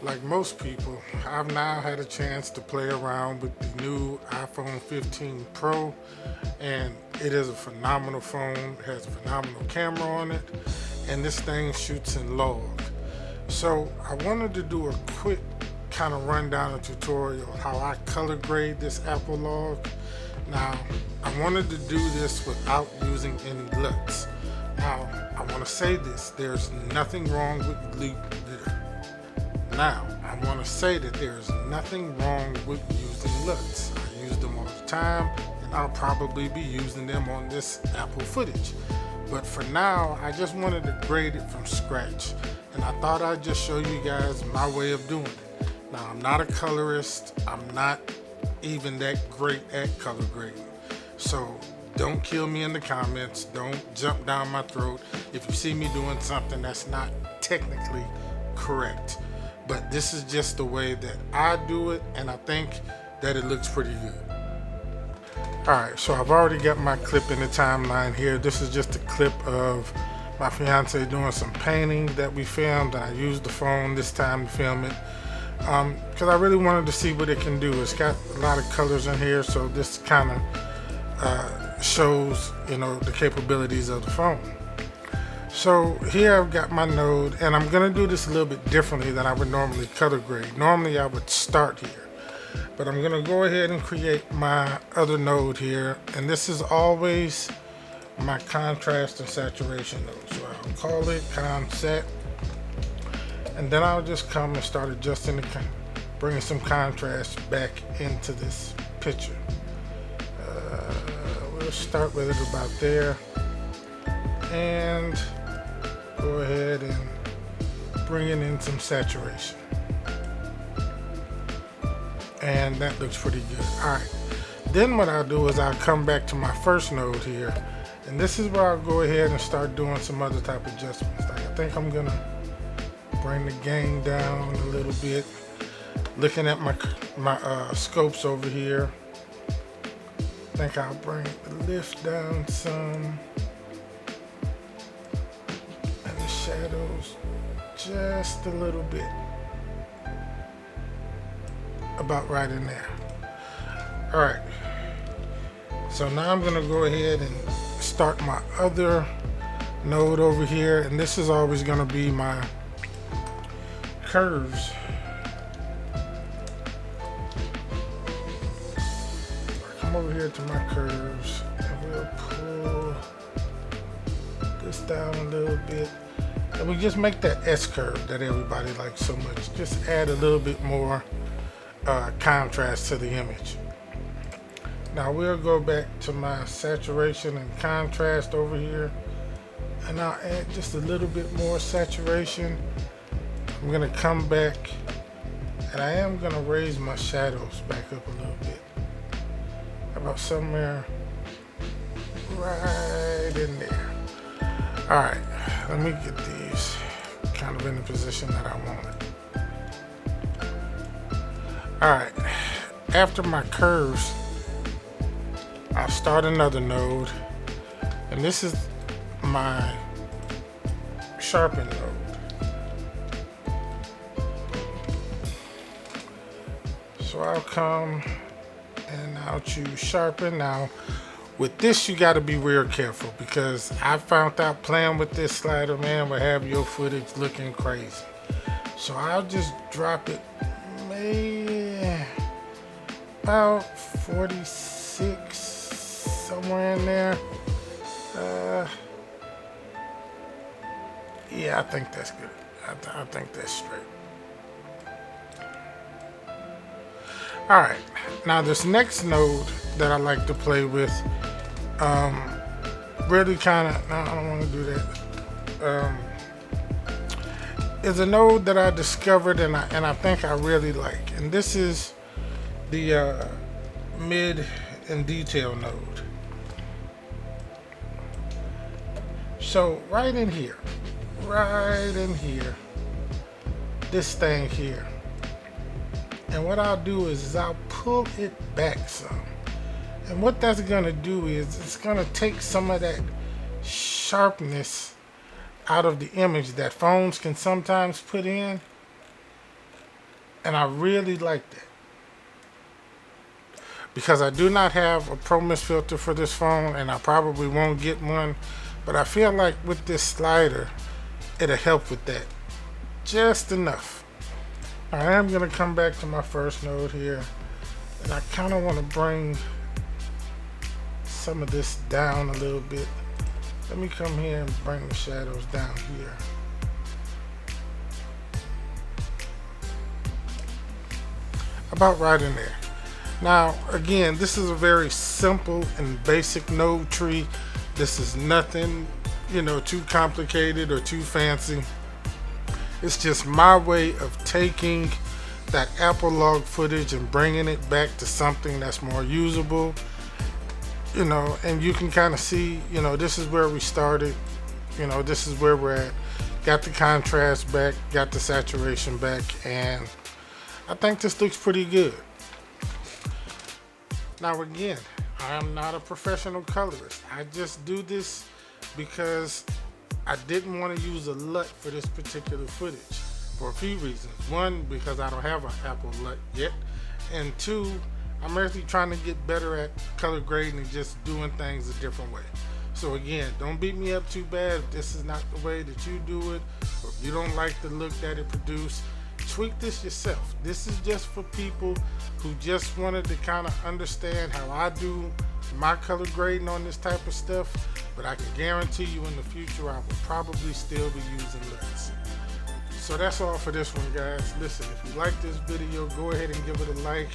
Like most people, I've now had a chance to play around with the new iPhone 15 Pro, and it is a phenomenal phone. It has a phenomenal camera on it, and this thing shoots in log. So I wanted to do a quick kind of rundown and tutorial how I color grade this Apple log. Now, I wanted to do this without using any LUTs. Now, I want to say this, there's nothing wrong with loop there. Now, I want to say that there's nothing wrong with using LUTs. I use them all the time, and I'll probably be using them on this Apple footage. But for now, I just wanted to grade it from scratch, and I thought I'd just show you guys my way of doing it. Now, I'm not a colorist. I'm not even that great at color grading. So don't kill me in the comments. Don't jump down my throat if you see me doing something that's not technically correct. But this is just the way that I do it, and I think that it looks pretty good. Alright, so I've already got my clip in the timeline here. This is just a clip of my fiance doing some painting that we filmed, and I used the phone this time to film it because I really wanted to see what it can do. It's got a lot of colors in here, so this kind of shows, the capabilities of the phone. So here I've got my node, and I'm going to do this a little bit differently than I would normally color grade. Normally I would start here, but I'm going to go ahead and create my other node here, and this is always my contrast and saturation node. So I'll call it Consat, and then I'll just come and start adjusting bringing some contrast back into this picture. We'll start with it about there, and go ahead and bring in some saturation, and that looks pretty good. Alright, then what I'll do is I'll come back to my first node here, and this is where I'll go ahead and start doing some other type of adjustments. Like I think I'm gonna bring the gain down a little bit, looking at my scopes over here. I think I'll bring the lift down some, shadows just a little bit, about right in there. All right, so now I'm gonna go ahead and start my other node over here, and this is always gonna be my curves. Come over here to my curves, and we'll pull this down a little bit. And we just make that S curve that everybody likes so much. Just add a little bit more contrast to the image. Now we'll go back to my saturation and contrast over here, and I'll add just a little bit more saturation. I'm gonna come back, and I am gonna raise my shadows back up a little bit, about somewhere right in there. All right, let me get these kind of in the position that I want it. All right, after my curves, I'll start another node, and this is my sharpen node. So I'll come and I'll choose sharpen. Now, with this, you got to be real careful, because I found out playing with this slider, man, will have your footage looking crazy. So I'll just drop it maybe about 46, somewhere in there. Yeah, I think that's good. I think that's straight. All right, now this next node that I like to play with, really kind of, no, I don't want to do that, is a node that I discovered and I think I really like, and this is the mid and detail node. So right in here, this thing here, and what I'll do is I'll pull it back some. And what that's gonna do is it's gonna take some of that sharpness out of the image that phones can sometimes put in. And I really like that. Because I do not have a Pro Mist filter for this phone, and I probably won't get one. But I feel like with this slider, it'll help with that. Just enough. I am going to come back to my first node here. And I kind of want to bring some of this down a little bit. Let me come here and bring the shadows down here. About right in there. Now, again, this is a very simple and basic node tree. This is nothing, too complicated or too fancy. It's just my way of taking that Apple log footage and bringing it back to something that's more usable. And you can kind of see, this is where we started. This is where we're at. Got the contrast back, got the saturation back, and I think this looks pretty good. Now again, I am not a professional colorist. I just do this because I didn't want to use a LUT for this particular footage for a few reasons. One, because I don't have an Apple LUT yet. And two, I'm actually trying to get better at color grading and just doing things a different way. So again, don't beat me up too bad if this is not the way that you do it, or if you don't like the look that it produced. Tweak this yourself. This is just for people who just wanted to kind of understand how I do my color grading on this type of stuff, but I can guarantee you in the future I will probably still be using LUTs. So that's all for this one, guys. Listen, if you like this video, go ahead and give it a like,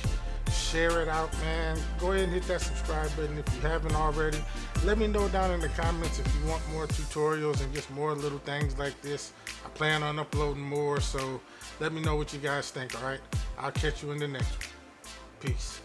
share it out, man. Go ahead and hit that subscribe button if you haven't already. Let me know down in the comments if you want more tutorials and just more little things like this. I plan on uploading more, so let me know what you guys think, all right? I'll catch you in the next one. Peace.